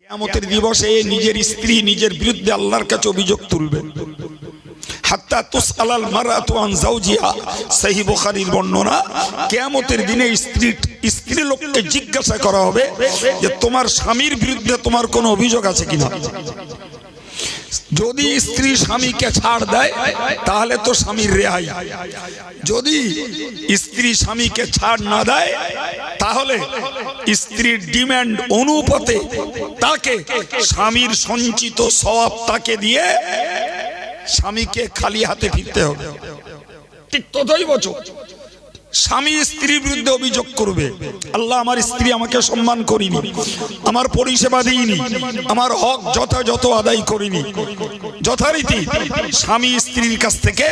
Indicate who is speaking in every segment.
Speaker 1: কিয়ামতের দিবসে নিজের স্ত্রী নিজের বিরুদ্ধে আল্লাহর কাছে অভিযোগ তুলবে। হাত্তা তুসআলাল মারআতু আন যাওজিহা, সহিহ বুখারীর বর্ণনা। কিয়ামতের দিনে স্ত্রী লোককে জিজ্ঞাসা করা হবে যে তোমার স্বামীর বিরুদ্ধে তোমার কোনো অভিযোগ আছে কিনা। যদি স্ত্রী স্বামীকে ছাড় দেয় তাহলে তো স্বামীর রেহাই, যদি স্ত্রী স্বামীকে ছাড় না দেয় তাহলে স্ত্রীর ডিমান্ড অনুপাতে তাকে স্বামীর সঞ্চিত সওয়াব তাকে দিয়ে স্বামীকে খালি হাতে ফিরতে হবে। ঠিক ততই বছর স্বামী স্ত্রীর বিরুদ্ধে অভিযোগ করবে, আল্লাহ আমার স্ত্রী আমাকে সম্মান করিনি, আমার পরিষেবা দিইনি, আমার হক যথাযথ আদায় করিনি। যথারীতি স্বামী স্ত্রীর কাছ থেকে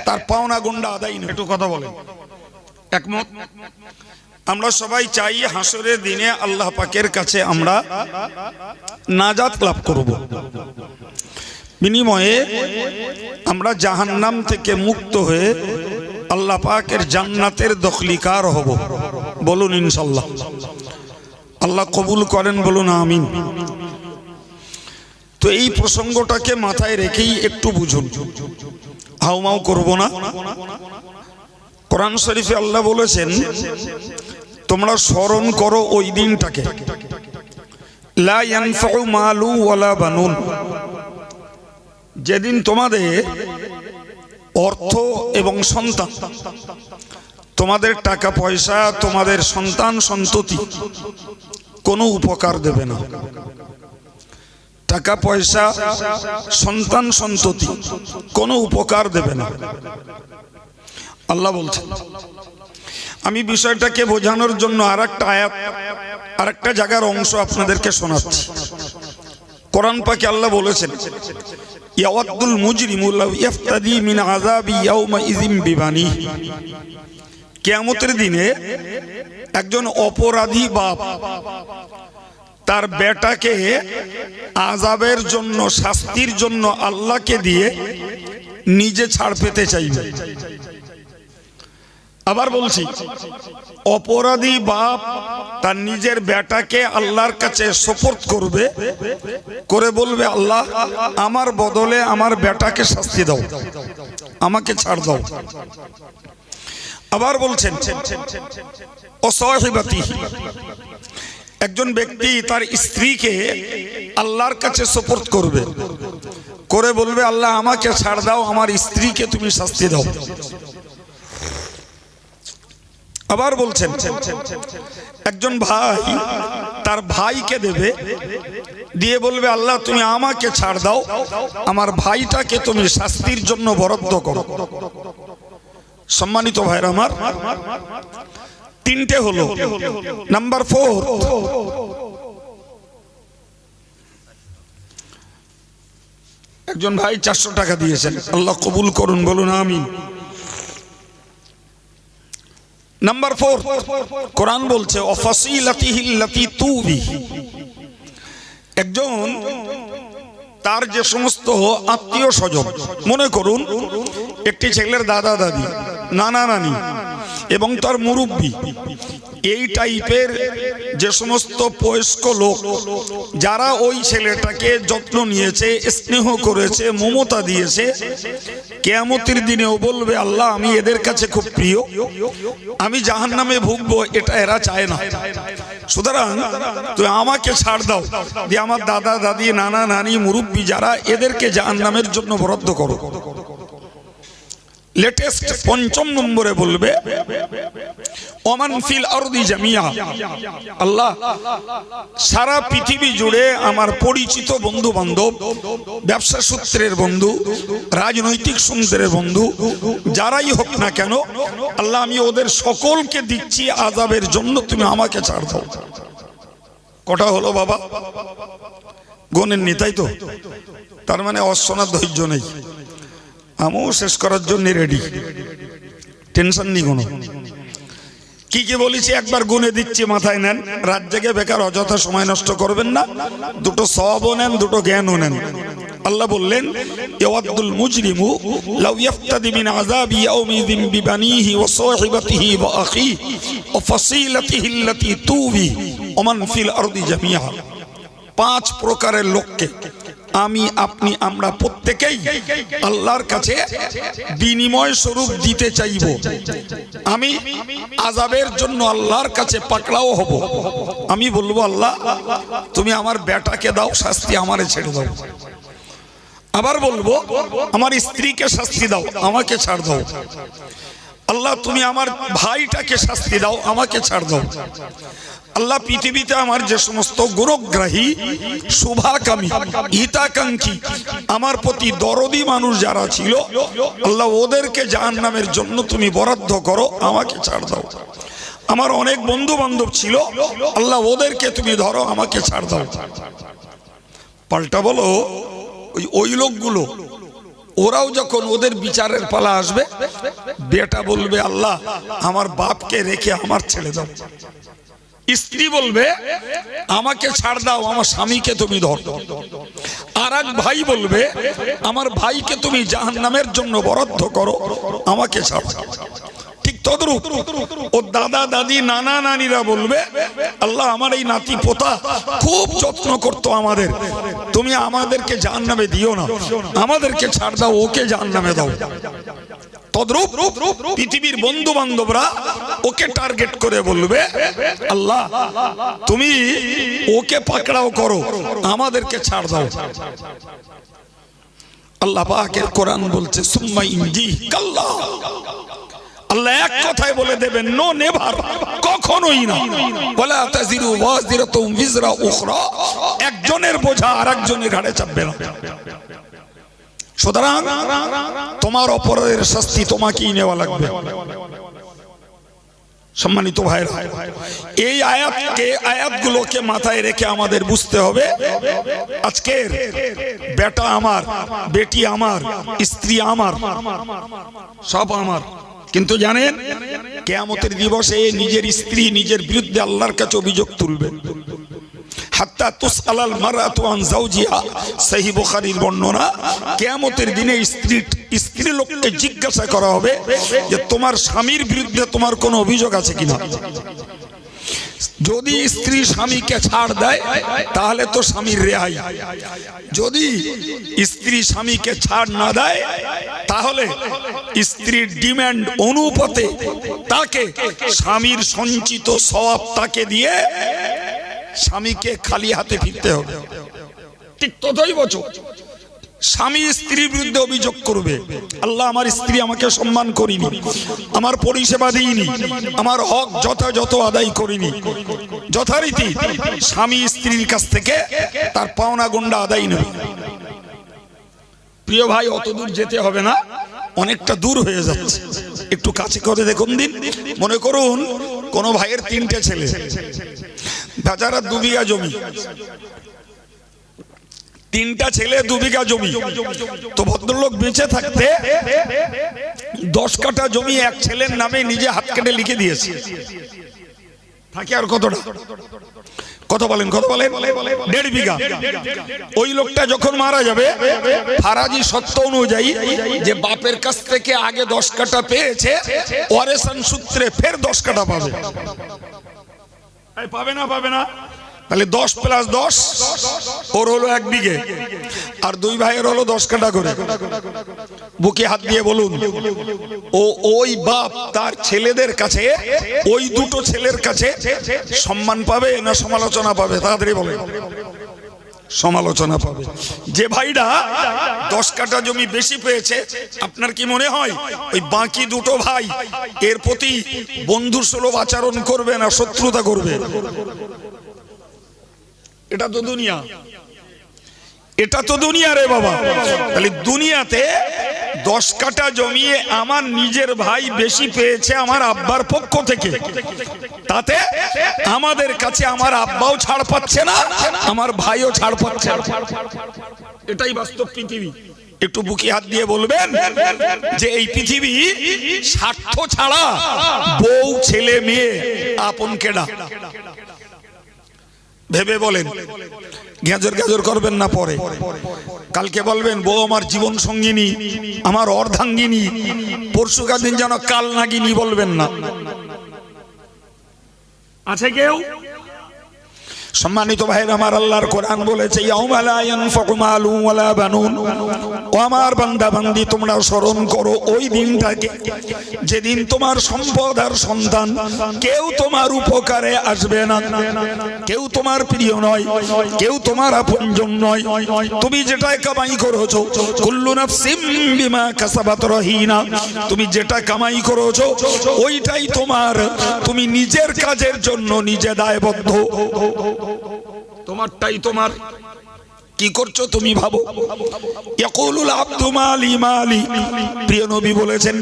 Speaker 1: তার পাওনা গন্ডা আদায় নেই। একটু কথা বলেন, একমত? আমরা সবাই চাই হাসরের দিনে আল্লাহ পাকের কাছে আমরা নাজাত লাভ করব, বিনিময়ে আমরা জাহান্নাম থেকে মুক্ত হয়ে আল্লাহ পাকের জান্নাতের দখলিকার হব। বলুন ইনশাআল্লাহ। আল্লাহ কবুল করেন, বলুন আমিন। তো এই প্রসঙ্গটাকে মাথায় রেখেই একটু বুঝুন, হাউমাউ করব না। কোরআন শরীফে আল্লাহ বলেছেন তোমরা স্মরণ করো ওই দিনটাকে, লা ইয়ানফাউ মালু ওয়ালা বানুন, যেদিন তোমাদের অর্থ এবং সন্তান, তোমাদের টাকা পয়সা, তোমাদের সন্তান সন্ততি কোনো উপকার দেবে না। টাকা পয়সা, সন্তান সন্ততি কোনো উপকার দেবে না, আল্লাহ বলছেন। আমি বিষয়টাকে বোঝানোর জন্য আরেকটা আয়াত, আরেকটা জায়গার অংশ আপনাদেরকে শোনাচ্ছি। কোরআন পাকে আল্লাহ বলেছেন ইয়াওয়াদুল মুজরিমু লাউ ইফতাদি মিন আযাবি ইয়াউমাইযিন বিবানিহি। কিয়ামতের দিনে একজন অপরাধী বাপ তার বেটাকে আযাবের জন্য, শাস্তির জন্য আল্লাহকে দিয়ে নিজে ছাড় পেতে চাইবে। আবার বলছি, অপরাধী বাপ তার নিজের বেটাকে আল্লাহর কাছে সুপর্দ করবে, করে বলবে আল্লাহ আমার বদলে আমার বেটাকে শাস্তি দাও, আমাকে ছাড় দাও। আবার বলছেন অসাহিবাতিহি, একজন ব্যক্তি তার স্ত্রীকে আল্লাহর কাছে সুপর্দ করবে, করে বলবে আল্লাহ আমাকে ছাড় দাও, আমার স্ত্রীকে তুমি শাস্তি দাও। আবার বলছেন একজন ভাই তার ভাইকে দেবে, দিয়ে বলবে আল্লাহ তুমি আমাকে ছাড় দাও, আমার ভাইটাকে তুমি শাস্তির জন্য বরাদ্দ করো। সম্মানিত ভাইরা আমার, তিনটে হলো। নাম্বার 4, একজন ভাই 400 টাকা দিয়েছেন, আল্লাহ কবুল করুন, বলুন আমিন। নাম্বার 4, কোরআন বলছে ওয়াফাসিলাতিহিল্লাতী তুবিহি, একজন তার যে সমস্ত আত্মীয় স্বজন, মনে করুন একটি ছেলের দাদা দাদি, নানা নানি এবং তার মুরব্বী, এই টাইপের যে সমস্ত বয়স্ক লোক যারা ওই ছেলেটাকে যত্ন নিয়েছে, স্নেহ করেছে, মমতা দিয়েছে, কিয়ামতের দিনেও বলবে আল্লাহ আমি এদের কাছে খুব প্রিয়, আমি জাহান্নামে ভুগবো, এটা এরা চায় না, সুতরাং তুই আমাকে ছাড় দাও, দিয়ে আমার দাদা দাদি, নানা নানি, মুরব্বী যারা, এদেরকে জাহান্নামের জন্য বরাদ্দ করো। লেটেস্ট 5 নম্বরে বলবে ওমান ফিল আরদি জামিয়া, আল্লাহ সারা পৃথিবী জুড়ে আমার পরিচিত বন্ধু বান্ধব, ব্যবসা সূত্রের বন্ধু, রাজনৈতিক সূত্রের বন্ধু, যারাই হোক না কেন আল্লাহ আমি ওদের সকলকে দিচ্ছি আযাবের জন্য, তুমি আমাকে ছাড় দাও। কটা হলো বাবা? গোনেননি তাই তো? তার মানে অশোনার ধৈর্য নেই। আমিও শেষ করার জন্য রেডি, টেনশন নেই কোনো। কি কি বলেছি একবার গুনে দিচ্ছি, মাথায় নেন, রাত জেগে বেকার অযথা সময় নষ্ট করবেন না, দুটো সওয়াবও নেন, দুটো জ্ঞানও নেন। আল্লাহ বললেন ইয়াওয়াদুল মুজরিমু লাউ ইফতাদি মিন আযাবি ইয়াউমিযিন বিবানিহি ওয়া সাহিবাতিহি ওয়া আখিহি ওয়া ফাসিলাতিহিল্লাতী তুবি ওয়া মান ফিল আরদি জামিআ। পাঁচ প্রকারের লোককে আমি আপনি আমরা প্রত্যেকেই আল্লাহর কাছে বিনিময় স্বরূপ দিতে চাইব। আমি আযাবের জন্য আল্লাহর কাছে পাকড়াও হব। আমি বলবো, আল্লাহ তুমি আমার বেটাকে দাও শাস্তি, আমারে ছেড়ে দাও। আবার বলবো, আমার স্ত্রীকে শাস্তি দাও, আমাকে ছাড় দাও। আল্লাহ তুমি আমার ভাইটাকে শাস্তি দাও, আমাকে ছাড় দাও। আল্লাহ পৃথিবীতে আমার যে সমস্ত গুণগ্রাহী, শুভাকামী, হিতাকাঙ্ক্ষী, আমার প্রতি দরদি মানুষ যারা ছিল, আল্লাহ ওদেরকে জাহান্নামের জন্য তুমি বরাদ্দ করো, আমাকে ছাড় দাও। আমার অনেক বন্ধু বান্ধব ছিল, আল্লাহ ওদেরকে তুমি ধরো, আমাকে ছাড় দাও। পাল্টা বলো, ওই লোকগুলো ওরাও যখন ওদের বিচারের পালা আসবে, বেটা বলবে আল্লাহ আমার বাপকে রেখে আমার ছেড়ে দাও। স্ত্রী বলবে আমাকে ছাড় দাও, আমার স্বামীকে তুমি ধরো। আর এক ভাই বলবে আমার ভাইকে তুমি জাহান্নামের জন্য বরাদ্দ করো, আমাকে ছাড় দাও। ঠিক তদ্রূপ ও দাদা দাদি নানা নানিরা বলবে আল্লাহ আমার এই নাতি পোতা খুব যত্ন করতো আমাদের, তুমি আমাদেরকে জাহান্নামে দিও না, আমাদেরকে ছাড় দাও, ওকে জাহান্নামে দাও। তদ্রূপ পৃথিবীর বন্ধু বান্ধবরা ওকে টার্গেট করে বলবে আল্লাহ তুমি ওকে পাকড়াও করো, আমাদেরকে ছাড় দাও। আল্লাহ পাকের কোরআন বলছে সুম্মা ইনজি কাল্লা, আল্লাহ এক কথায় বলে দেবেন নো নেভার, কখনোই না। ওয়ালা তাজিরু ওয়াজিরাতুম বিজরা উখরা, একজনের বোঝা আরেকজনের ঘাড়ে চাপবে না। সুতরাং তোমার অপরাধের শাস্তি তোমাকেই নেওয়া লাগবে। সম্মানিত ভাইরা, এই আয়াতগুলোকে মাথায় রেখে আমাদের বুঝতে হবে আজকের বেটা আমার, বেটি আমার, স্ত্রী আমার, সব আমার। কিন্তু জানেন কিয়ামতের দিবসে নিজের স্ত্রী নিজের বিরুদ্ধে আল্লাহর কাছে অভিযোগ তুলবে। হাত্তা তুসআলাল মারআতু আন যাওজিহা, সহিহ বুখারীর বর্ণনা। কিয়ামতের দিনে স্ত্রী লোককে জিজ্ঞাসা করা হবে যে তোমার স্বামীর বিরুদ্ধে তোমার কোনো অভিযোগ আছে কিনা। যদি স্ত্রী স্বামীকে ছাড় দেয় তাহলে তো স্বামীর রেহাই, যদি স্ত্রী স্বামীকে ছাড় না দেয় তাহলে স্ত্রীর ডিমান্ড অনুপাতে তাকে স্বামীর সঞ্চিত সওয়াব তাকে দিয়ে স্বামীকে খালি হাতে ফিরতে হবে। ঠিক ততই বছর স্বামী স্ত্রীর বিরুদ্ধে অভিযোগ করবে আল্লাহ আমার স্ত্রী আমাকে সম্মান করেনি, আমার পরিষেবা দিইনি, আমার হক যথাযথ আদায় করিনি। যথারীতি স্বামী স্ত্রীর কাছ থেকে তার পাওনা গন্ডা আদায় নেবে। প্রিয় ভাই, অত দূর যেতে হবে না, অনেকটা দূর হয়ে যাচ্ছে, একটু কাছে করে দেখুন দিন। মনে করুন কোন ভাইয়ের 3টে ছেলে, বেচারা 2 বিঘা জমি, 3টা ছেলে 2 বিঘা জমি। তো ভদ্রলোক বেঁচে থাকতে 10 কাঠা জমি এক ছেলের নামে নিজে হাত কেটে লিখে দিয়েছে। থাকে আর কতটা, কত বলেন, কত বলেন? 1.5 বিঘা। ওই লোকটা যখন মারা যাবে ফারাজি সত্য অনুযায়ী যে বাপের কাছ থেকে আগে 10 কাঠা পেয়েছে, ওয়ারেসান সূত্রে ফের 10 কাঠা পাবে। পাবে না? পাবে না? তাহলে 10 + 10 ওর হলো 1 বিঘে, আর 2 ভাইয়ের হলো 10 কাঠা করে। বুকে হাত দিয়ে বলুন, ওই বাপ তার ছেলেদের কাছে, ওই দুটো ছেলের কাছে সম্মান পাবে না সমালোচনা পাবে? তাড়াতাড়ি বলেন। সমালোচনা পাবে। যে ভাইরা 10 কাঠা জমি বেশি পেয়েছে, আপনার কি মনে হয় ওই বাকি দুটো ভাই এর প্রতি বন্ধুসুলভ আচরণ করবে না শত্রুতা করবে? এটা তো দুনিয়া, এটা তো দুনিয়া রে বাবা। তাহলে দুনিয়াতে 10 কাঠা জমি আমার নিজের ভাই বেশি পেয়েছে আমার আব্বার পক্ষ থেকে, তাতে আমাদের কাছে আমার আব্বাও ছাড় পাচ্ছে না, আমার ভাইও ছাড় পাচ্ছে না। এটাই বাস্তব পৃথিবী। একটু বুকে হাত দিয়ে বলবেন যে এই পৃথিবী স্বার্থ ছাড়া বউ ছেলে মেয়ে আপন কেডা? ভেবে বলেন, গেজর গেজর করবেন না। পরে কালকে বলবেন বউ আমার জীবন সঙ্গিনী, আমার অর্ধাঙ্গিনী, পরশুকার দিন যেন কাল নাগিনী বলবেন না। আছে কেউ? সম্মানিত ভাইরা আমার, আল্লাহর কোরআন বলেছে ইয়াউমা লা ইয়ানফাউ মালুন ওয়ালা বানুন। ও আমার বান্দা বান্দি, তোমরা স্মরণ করো ওই দিনটাকে যেদিন তোমার সম্পদ আর সন্তান কেউ তোমার উপকারে আসবে না, কেউ তোমার প্রিয় নয়, কেউ তোমার আপনজন নয়। তুমি যেটাই কামাই করেছো, কুল্লু নাফসিম বিমা কাসাবাত রহিনা, তুমি যেটা কামাই করেছো ওইটাই তোমার, তুমি নিজের কাজের জন্য নিজে দায়বদ্ধ, তোমারটাই তোমার। কি করছো তুমি ভাবো। ইয়াকুলুল আব্দু মালি মালি, প্রিয় নবী বলেছেন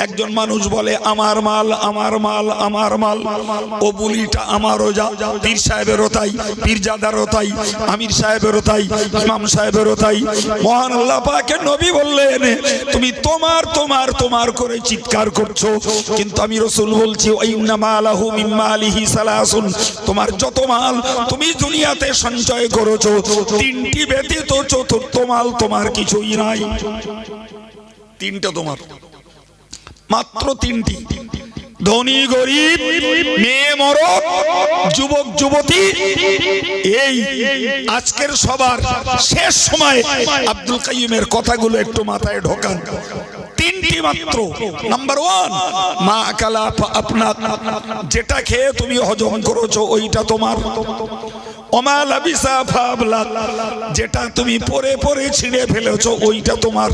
Speaker 1: একজন মানুষ বলে আমার মাল আমার মাল আমার মাল, ও বুলিটা আমারও যা, পীর সাহেবেরও তাই, পীরজাদারও তাই, আমির সাহেবেরও তাই, ইমাম সাহেবেরও তাই। মহান আল্লাহ পাকের নবী বললেন তুমি তোমার তোমার তোমার করে চিৎকার করছো, কিন্তু আমি রাসূল বলছি ওয়াইন্না মালাহু মিন মালিহি সালাসুন, তোমার যত মাল তুমি দুনিয়াতে সঞ্চয় করেছো তিনটি ব্যতীত চতুর্থ মাল তোমার কিছুই নাই। তিনটা তোমার, মাত্র তিনটি। ধনী গরিব, মেয়ে মরদ, যুবক যুবতী, এই আজকের সবার শেষ সময় আব্দুল কাইয়ুমের কথাগুলো একটু মাথায় ঢোকান। তিনটি মাত্র। নাম্বার ওয়ান, মা আকালা আপনার, যেটা খেয়ে তুমি হজম করেছো ওইটা তোমার। ওমা লাবিসা ফাবলা, যেটা তুমি পরে পরে ছিঁড়ে ফেলেছো ওইটা তোমার।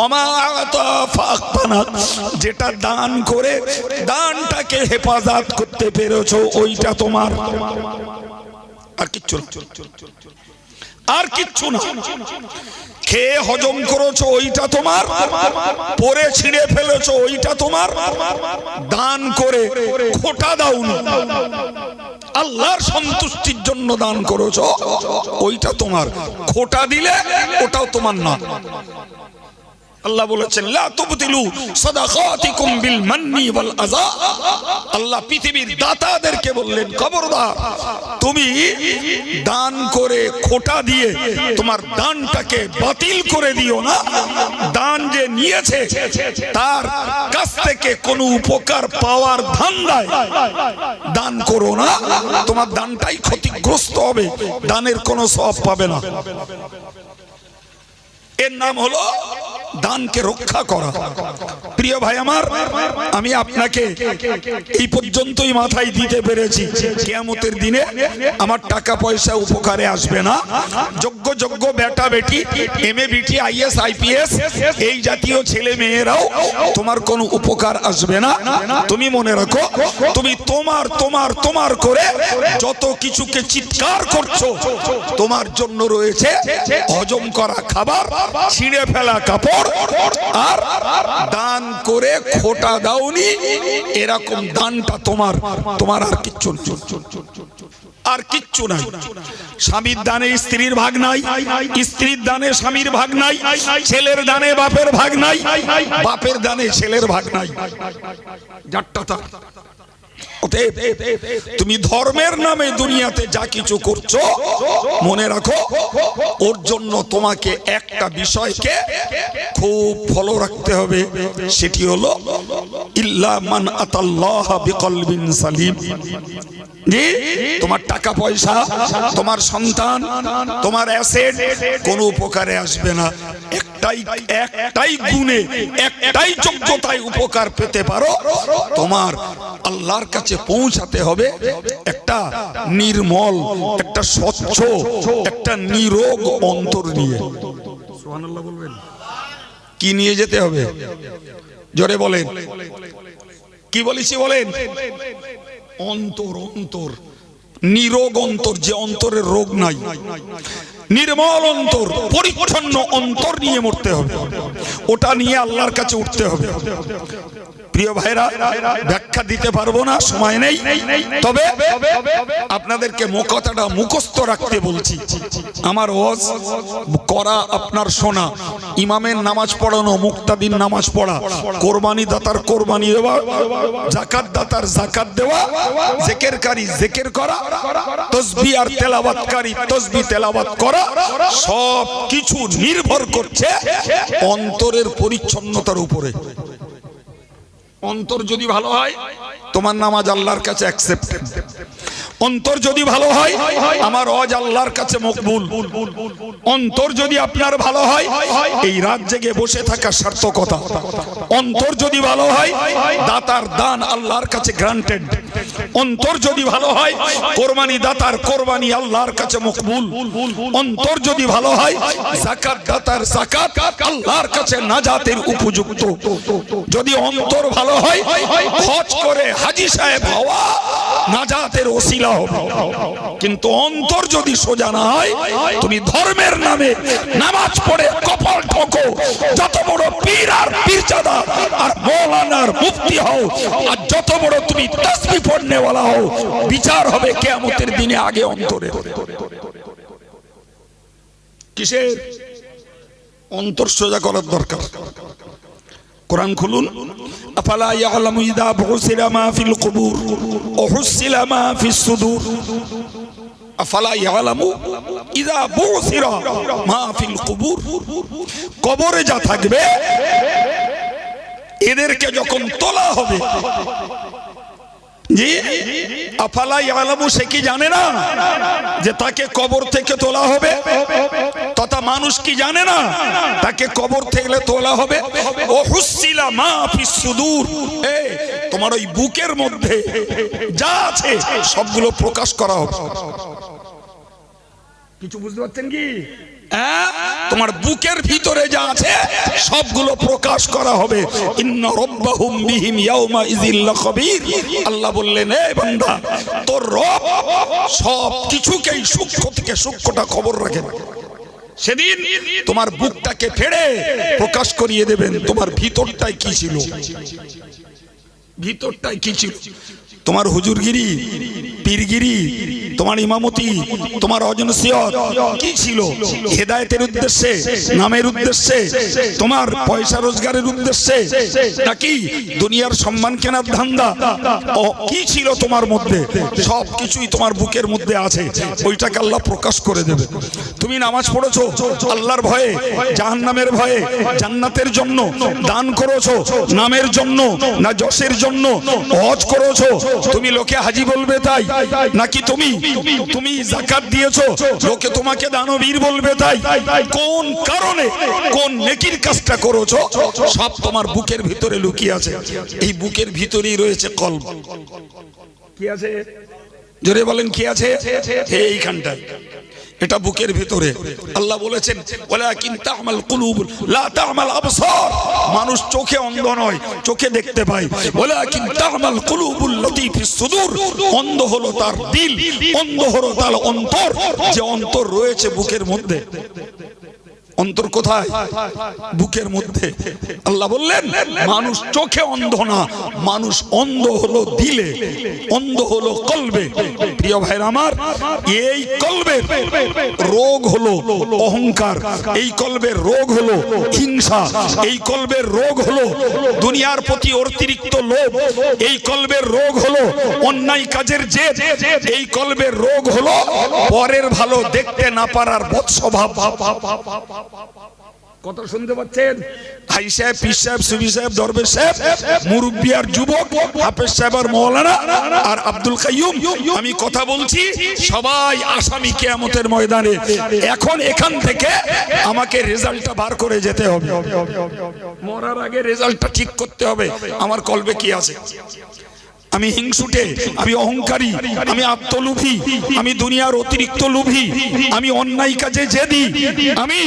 Speaker 1: ওমা আতা ফাকতানা, যেটা দান করে দানটাকে হেফাজত করতে পেরেছো ওইটা তোমার। আর কিচ্ছু না, আর কিচ্ছু না। খেয়ে হজম করেছো ওইটা তোমার, পরে ছিঁড়ে ফেলেছো ওইটা তোমার, দান করে খোটা দাওনি, আল্লাহর সন্তুষ্টির জন্য দান করেছো ওইটা তোমার। খোটা দিলে ওটাও তোমার না। আল্লাহ বলেছেন লা তুবতিলু সাদাকাতিকুম বিল মান্নি ওয়াল আযা। আল্লাহ পৃথিবীর দাতাদেরকে বললেন খবরদার তুমি দান করে খোটা দিয়ে তোমার দানটাকে বাতিল করে দিও না। দান যে নিয়েছে তার কাছ থেকে কোনো উপকার পাওয়ার ধান্দায় দান করো না, তোমার দানটাই ক্ষতিগ্রস্ত হবে, দানের কোনো সওয়াব পাবে না। এর নাম হলো দানকে রক্ষা করা। প্রিয় ভাই আমার, আমি আপনাকে এই পর্যন্তই মাথায় দিতে পেরেছি। কিয়ামতের দিনে আমার টাকা পয়সা উপকারে আসবে না। যোগ্য যোগ্য বেটা বেটি, এমএ বিটি, আইএস আইপিএস এই জাতীয় ছেলে মেয়েরাও তোমার কোনো উপকার আসবে না। তুমি মনে রাখো, তুমি তোমার তোমার তোমার করে যত কিছুকে চিৎকার করছো, তোমার জন্য রয়েছে হজম করা খাবার, ছিঁড়ে ফেলা কাপড়, আর দান করে খোটা দাওনি, এরকম দানটা তোমার, তোমার আর কিচ্ছু আর কিচ্ছু নাই। স্বামীর দানে স্ত্রীর ভাগ নাই, স্ত্রীর দানে স্বামীর ভাগ নাই, ছেলের দানে বাপের ভাগ নাই, বাপের দানে ছেলের ভাগ নাই। তুমি ধর্মের নামে দুনিয়াতে যা কিছু করছো মনে রাখো, ওর জন্য তোমাকে একটা বিষয়কে খুব ফলো রাখতে হবে, সেটি হলো ইল্লা মান আতাল্লাহ বিকলবিন সালিম। তোমার টাকা পয়সা, তোমার সন্তান, তোমার অ্যাসেট কোন উপকারে আসবে না। একটাই গুণে, একটাই যোগ্যতায় উপকার পেতে পারো, তোমার আল্লাহর কাছে পৌঁছাতে হবে একটা নির্মল, একটা স্বচ্ছ, একটা নিরোগ অন্তর নিয়ে। সুবহানাল্লাহ বলবেন। কি নিয়ে যেতে হবে জোরে বলেন, কি বলেছি বলেন? অন্তর, অন্তর, নিরোগ অন্তর, যে অন্তরের রোগ নাই, নির্মল অন্তর, পরিচ্ছন্ন অন্তর নিয়ে মরতে হবে, ওটা নিয়ে আল্লাহর কাছে উঠতে হবে। প্রিয় ভাইরা, ব্যাখ্যা দিতে পারবো না, সময় নেই, তবে আপনাদেরকে কথাটা মুখস্থ রাখতে বলছি। আমার ওয়াজ করা, আপনার শোনা, ইমামের নামাজ পড়ানো, মুক্তাদির নামাজ পড়া, কোরবানি দাতার কোরবানি দেওয়া, যাকাত দাতার যাকাত দেওয়া, জিকিরকারী জিকির করা, তাসবিহ আর তেলাওয়াতকারী তাসবিহ তেলাওয়াত করা, সব কিছু নির্ভর করছে অন্তরের পরিচ্ছন্নতার উপরে। অন্তর যদি ভালো হয়, তোমার নামাজ আল্লাহর কাছে অ্যাকসেপ্টেড। অন্তর যদি ভালো হয় আমার ওয়াজ আল্লাহর কাছে মকবুল। অন্তর যদি আপনার ভালো হয় এই রাত জেগে বসে থাকার সার্থকতা। অন্তর যদি ভালো হয় দাতার দান আল্লাহর কাছে গ্রান্টেড। অন্তর যদি ভালো হয় কোরবানি দাতার কোরবানি আল্লাহর কাছে মকবুল। অন্তর যদি ভালো হয় যাকাত দাতার যাকাত আল্লাহর কাছে নাজাতের উপযুক্ত। যদি অন্তর ভালো হয় হজ করে হাজী সাহেব হওয়া নাজাতের ওসিলা হবে। কিন্তু অন্তর যদি সোজা না হয় তুমি ধর্মের নামে নামাজ পড়ে কপাল ঠোকো, যত বড় পীর আর পীরজাদা আর মৌলানার মুফতি হও, আর যত বড় তুমি তাসবিহ পড়নেওয়ালা হও, বিচার হবে কিয়ামতের দিনে আগে অন্তরে। কিসের? অন্তর সোজা করার দরকার। কোরআন খুলুন, আফালা ইয়ালামু ইযা বুসিরা মা ফিল কুবুর ওয়া হুসিলা মা ফিস সুদুর। আফালা ইয়ালামু ইযা বুসিরা মা ফিল কুবুর। কবরে যা থাকবে এদেরকে যখন তোলা হবে, জি আফালা ইয়ালামু, সে কি জানে না যে তাকে কবর থেকে তোলা হবে? তথা মানুষ কি জানে না তাকে কবর থেকে তোলা হবে? ও হুসিলা মা ফিস সুদূর, তোমার ওই বুকের মধ্যে যা আছে সবগুলো প্রকাশ করা হবে। কিছু বুঝতে পারছেন কি? তোমার বুকের ভিতরে যা আছে সবগুলো প্রকাশ করা হবে। ইন্না রাব্বাহুম বিহিম ইয়াউমা ইযিল লাখাবীর। আল্লাহ বললেন, এ বান্দা, তোর রব সব কিছুকেই সূক্ষ্ম থেকে সূক্ষ্মটা খবর রাখেন। সেদিন তোমার বুকটাকে ফেড়ে প্রকাশ করিয়ে দেবেন তোমার ভিতরটাই কি ছিল। ভিতরটাই কি ছিল? তোমার হুজুরগিরি, পীরগিরি, তোমার ইমামতি, তোমার অজনসিয়ত কি ছিল? হেদায়েতের উদ্দেশ্যে, নামের উদ্দেশ্যে, তোমার পয়সা রোজগারের উদ্দেশ্যে, নাকি দুনিয়ার সম্মান কেনার ধান্দা? ও কি ছিল তোমার মধ্যে? সব কিছুই তোমার বুকের মধ্যে আছে, ওইটাকে আল্লাহ প্রকাশ করে দেবে। তুমি নামাজ পড়েছো আল্লাহর ভয়ে, জাহান্নামের ভয়ে, জান্নাতের জন্য দান করেছো নামের জন্য না যশের জন্য? হজ করেছো তুমি লোকে হাজী বলবে তাই, নাকি তুমি যাকাত দিয়েছো লোকে তোমাকে দানবীর বলবে তাই? কোন কারণে কোন নেকির কাজটা করেছো সব তোমার বুকের ভিতরে লুকিয়ে আছে। এই বুকের ভিতরেই রয়েছে কলব। কি আছে? জোরে বলেন, কি আছে? এইখানটায়, এটা বুকের ভিতরে। আল্লাহ বলেছেন, ওয়ালাকিন তা'মাল কুলুব লা তা'মাল আবসার। মানুষ চোখে অন্ধ নয়, চোখে দেখতে পায়। ওয়ালাকিন তা'মাল কুলুবুল লাতী ফিস সুদূর। অন্ধ হলো তার দিল, অন্ধ হলো তার অন্তর, যে অন্তর রয়েছে বুকের মধ্যে। অন্তর কোথায়? বুকের মধ্যে। আল্লাহ বললেন, মানুষ চোখে অন্ধ না, মানুষ অন্ধ হলো দিলে, অন্ধ হলো কলবে। প্রিয় ভাইরা আমার, এই কলবের রোগ হলো অহংকার, এই কলবের রোগ হলো হিংসা, এই কলবের রোগ হলো দুনিয়ার প্রতি অতিরিক্ত লোভ, এই কলবের রোগ হলো অন্যায় কাজের জেদ, এই কলবের রোগ হলো পরের ভালো দেখতে না পারার বদ স্বভাব। কত শুনতে পাচ্ছেন? ভাই সাহেব, পীর সাহেব, সুফি সাহেব, দরবেশ সাহেব, মুরব্বী আর যুবক, হাফেজ সাহেব আর মৌলানা আর আব্দুল কাইয়ুম, আমি কথা বলছি, সবাই আসামি কিয়ামতের ময়দানে। এখন এখান থেকে আমাকে রেজাল্টটা বার করে যেতে হবে। মরার আগে রেজাল্টটা ঠিক করতে হবে আমার কলবে কি আছে। আমি হিংসুটে, আমি অহংকারী, আমি আত্মলোভী, আমি দুনিয়ার অতিরিক্ত লোভী, আমি অন্যায় কাজে জেদি, আমি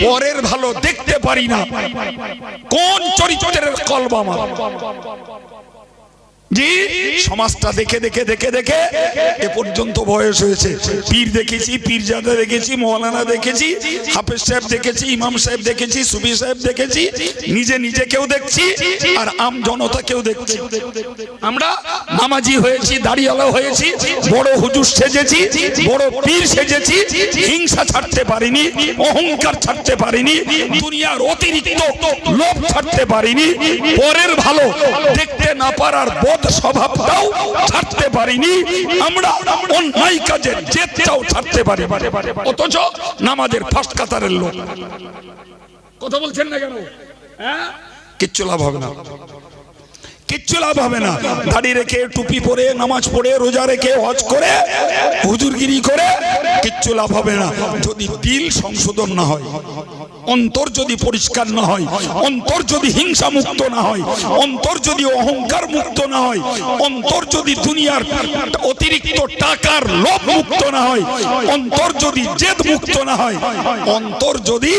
Speaker 1: পরের ভালো দেখতে পারি না। কোন চরিত্রের কলব আমার? জি, সমাজটা দেখে দেখে দেখে দেখে এ পর্যন্ত বয়স হয়েছে। পীর দেখেছি, পীরজাদা দেখেছি, মৌলানা দেখেছি, হাফেজ সাহেব দেখেছি, ইমাম সাহেব দেখেছি, সুফি সাহেব দেখেছি, নিজে নিজেকেও দেখছি আর আম জনতাকেও দেখছি। আমরা নামাজি হয়েছি, দাড়িওয়ালা হয়েছি, বড় হুজুর সেজেছি, বড় পীর সেজেছি, হিংসা ছাড়তে পারিনি, অহংকার ছাড়তে পারিনি, দুনিয়ার অতিরিক্ত লোভ ছাড়তে পারিনি, পরের ভালো দেখতে না পারার স্বভাবটাও ছাড়তে পারিনি, আমরা অন্যায় কাজের জেদটাও ছাড়তে পারি, অথচ নামাজের ফার্স্ট কাতারের লোক। কথা বলছেন না কেন? কিচ্ছু লাভ হবে না, কিচ্ছু লাভ হবে না। দাড়ি রেখে, টুপি পরে, নামাজ পড়ে, রোজা রেখে, হজ করে, হুজুরগিরি করে কিচ্ছু লাভ হবে না যদি দিল সংশোধন না হয়, অন্তর যদি পরিষ্কার না হয়, অন্তর যদি হিংসা মুক্ত না হয়, অন্তর যদি অহংকার মুক্ত না হয়, অন্তর যদি দুনিয়ার অতিরিক্ত টাকার লোভ মুক্ত না হয়, অন্তর যদি জেদ মুক্ত না হয়, অন্তর যদি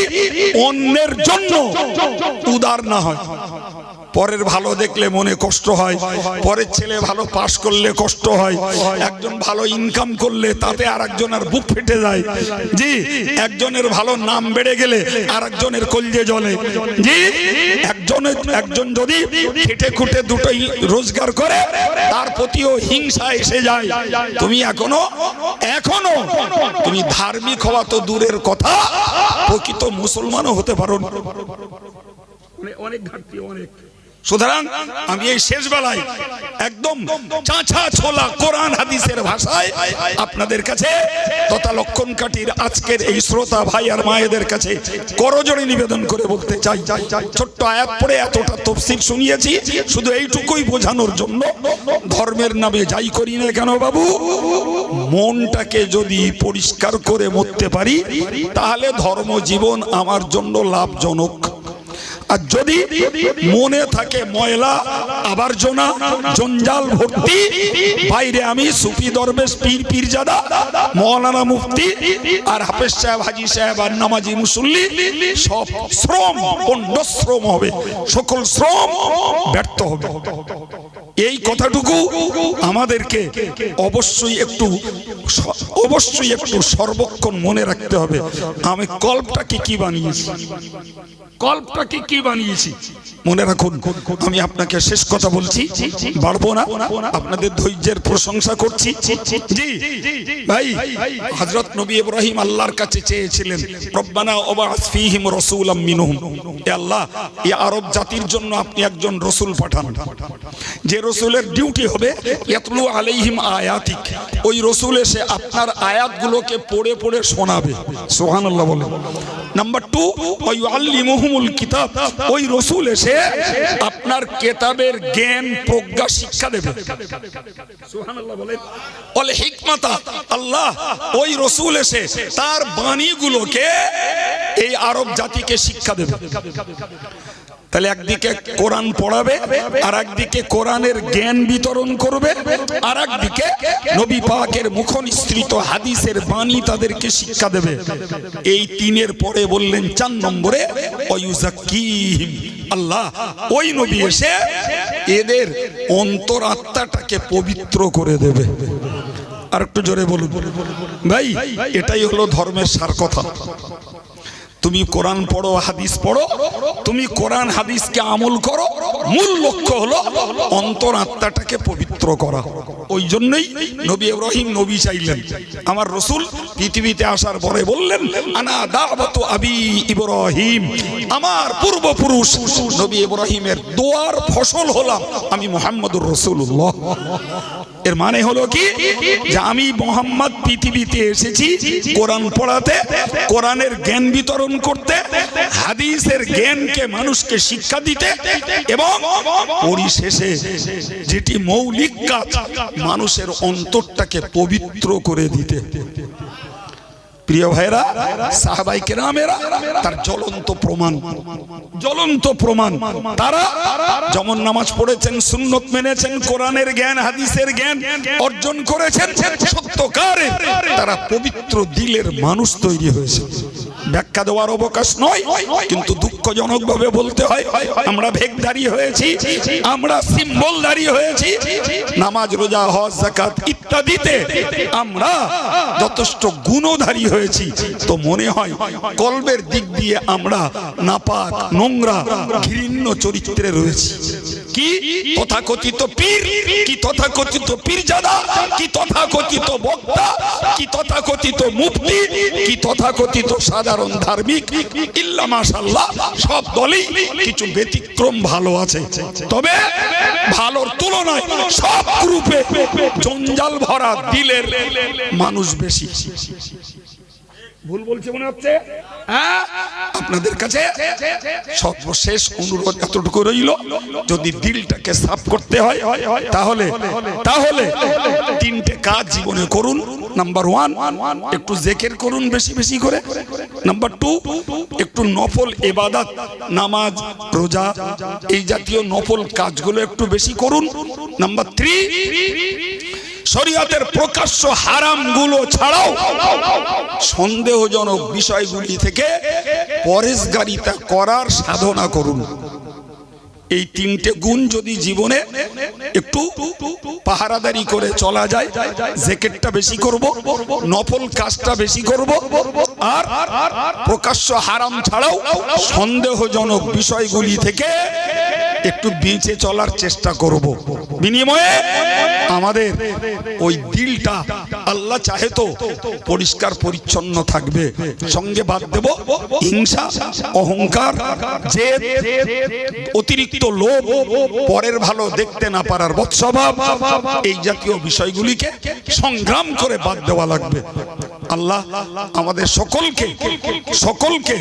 Speaker 1: অন্যের জন্য উদার না হয়। পরের ভালো দেখলে মনে কষ্ট হয়, পরের ছেলে ভালো পাস করলে কষ্ট হয়, একজন ভালো ইনকাম করলে তাতে আর একজনের বুক ফেটে যায়, জি, একজনের ভালো নাম বেড়ে গেলে আর একজনের কলজে জ্বলে, জি, একজন যদি খেটে খুটে দুটোই রোজগার করে তার প্রতিও হিংসা এসে যায়। তুমি এখনো তুমি ধার্মিক হওয়া তো দূরের কথা, প্রকৃত মুসলমানও হতে পারো না। অনেক ঘাটতি, অনেক। সুতরাং আমি এই শেষ বেলায় একদম চাঁচা ছোলা কোরআন হাদিসের ভাষায় আপনাদের কাছে তথা লক্ষণকাঠির আজকের এই শ্রোতা ভাই আর মায়েদের কাছে করজোড়ে নিবেদন করে বলতে চাই, ছোট্ট আয়াত পড়ে এতটা তাফসীর শুনিয়েছি শুধু এইটুকুই বোঝানোর জন্য, ধর্মের নামে যাই করি না কেন বাবু, মনটাকে যদি পরিষ্কার করে মরতে পারি তাহলে ধর্মজীবন আমার জন্য লাভজনক। আর যদি মনে থাকে ময়লা, আবর্জনা, জঞ্জাল ভর্তি, বাইরে আমি সুফি দরবেশ, পীর পীরজাদা, মৌলানা মুফতি আর হাফেজ সাহেব, হাজি সাহেব আর নামাজি মুসল্লি, সব শ্রম পণ্ডশ্রম হবে, সকল শ্রম ব্যর্থ হবে। এই কথাটুকু আমাদেরকে অবশ্যই একটু সর্বক্ষণ মনে রাখতে হবে। আমি কল্পটাকে কি বানিয়েছি, কল্পটাকে কি বানিয়েছি মনে রাখুন। আমি আপনাকে শেষ কথা বলছি, বাড়বো না, আপনাদের ধৈর্যের প্রশংসা করছি। জি ভাই, হযরত নবী ইব্রাহিম আল্লাহর কাছে চেয়েছিলেন, রব্বানা ওয়াবাস ফীহিম রাসূলাম মিনহুম, হে আল্লাহ এই আরব জাতির জন্য আপনি একজন রাসূল পাঠান, যে রাসূলের ডিউটি হবে ইয়াতলু আলাইহিম আয়াতিক, ওই রাসূল এসে আপনার আয়াতগুলোকে পড়ে পড়ে শোনাবে। সুবহানাল্লাহ বলেন। নাম্বার 2, ওয়া ইউআল্লিমুহুমুল কিতাব, ওই রাসূল এসে আপনার কিতাবের জ্ঞান প্রজ্ঞা শিক্ষা দেবে। সুবহানাল্লাহ বলেন। ওয়াল হিকমাতা, আল্লাহ ওই রাসূল এসে তার বাণীগুলোকে এই আরব জাতিকে শিক্ষা দেবে। তাহলে একদিকে কোরআন পড়াবে, আর একদিকে কোরআনের জ্ঞান বিতরণ করবে, আর একদিকে নবী পাকের মুখনিসৃত হাদিসের বাণী তাদেরকে শিক্ষা দেবে। এই তিনের পরে বললেন 4 নম্বরে ওয়ায়ুযাক্কিহিম, আল্লাহ ওই নবী এসে এদের অন্তরাত্মাটাকে পবিত্র করে দেবে। আর একটু জোরে বলুন ভাই, এটাই হলো ধর্মের সার কথা। তুমি কোরআন পড়ো, হাদিস পড়ো, তুমি কোরআন হাদিসকে আমল করো, মূল লক্ষ্য হলো অন্তর আত্মাটাকে পবিত্র করা। ওই জন্যই নবী ইব্রাহিম নবী চাইলেন। আমার রাসূল পৃথিবীতে আসার পরে বললেন, আনা দাওয়াতু আবি ইব্রাহিম, আমার পূর্বপুরুষ নবী ইব্রাহিমের দোয়ার ফসল হলাম আমি মুহাম্মদুর রাসূলুল্লাহ। এর মানে হলো কি, যে আমি মুহাম্মদ পৃথিবীতে এসেছি কোরআন পড়াতে, কোরআনের জ্ঞান বিতরণ করতে, হাদিসের জ্ঞানকে মানুষকে শিক্ষা দিতে, এবং পরিশেষে যেটি মৌলিক কাজ, মানুষের অন্তরটাকে পবিত্র করে দিতে। প্রিয় ভাইরা, সাহাবায়ে কেরামেরা তার জ্বলন্ত প্রমাণ। তারা যেমন নামাজ পড়েছেন, সুন্নত মেনেছেন, কোরআনের জ্ঞান, হাদিসের জ্ঞান অর্জন করেছেন, সত্যকারের তারা পবিত্র দিলের মানুষ তৈরি হয়েছে। ব্যাখ্যা দেওয়ার অবকাশ নয়, কিন্তু দুঃখজনকভাবে বলতে হয়, আমরা ভেকধারী হয়েছি, আমরা সিম্বলধারী হয়েছি। নামাজ, রোজা, হজ, যাকাত ইত্যাদিতে আমরা যথেষ্ট গুণধারী হয়েছি, তো মনে হয় কলবের দিক দিয়ে আমরা নাপাক, নোংরা, ঘৃণ্য চরিত্রে রয়েছি। কি তথাকথিত পীর, কি তথাকথিত পীরজাদা, কি তথাকথিত বক্তা, কি তথাকথিত মুফতি, কি তথাকথিত সাধারণ ধার্মিক, ইল্লা মাশাআল্লাহ সব দলেই কিছু ব্যতিক্রম ভালো আছে। তবে ভালোর তুলনায় সব গ্রুপে জঞ্জাল ভরা দিলের মানুষ বেশি। ভুল বলছে মনে হচ্ছে? আপনাদের কাছে সর্বশেষ অনুরোধ এতটুকু রইল, যদি দিলটাকে সাফ করতে হয় তাহলে তাহলে তিনটে কাজ জীবনে করুন। নাম্বার 1, একটু জিকির করুন বেশি বেশি করে। নাম্বার 2, একটু নফল ইবাদত, নামাজ, রোজা, এই জাতীয় নফল কাজগুলো একটু বেশি করুন। নাম্বার 3, শরীয়তের প্রকাশ্য হারামগুলো ছাড়াও সন্দেহজনক বিষয়গুলি থেকে পরেশগারিতা করার সাধনা করুন। এই তিনটে গুণ যদি জীবনে একটু পাহারাদারি করে চলা যায়, জিকিরটা বেশি করব, নফল কাজটা বেশি করব, আর প্রকাশ্য হারাম ছাড়াও সন্দেহজনক বিষয়গুলি থেকে একটু বেঁচে চলার চেষ্টা করব। বিনিময়ে আমাদের ওই দিলটা আল্লাহ চাহে তো পরিষ্কার পরিচ্ছন্ন থাকবে। সঙ্গে বাদ দেব হিংসা, অহংকার, জেদ, অতিরিক্ত লোভ, পরের ভালো দেখতে না পারার বদস্বভাব, এই জাতীয় বিষয়গুলিকে সংগ্রাম করে বাদ দেওয়া লাগবে। আল্লাহ আমাদের সকলকে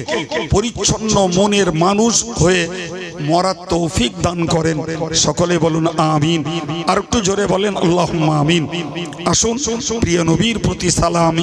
Speaker 1: পরিচ্ছন্ন মনের মানুষ হয়ে মরার তৌফিক দান করেন। সকলে বলুন আমিন। আর একটু জোরে বলেন আল্লাহুম্মা আমিন। আসুন প্রিয় নবীর প্রতি সালাম।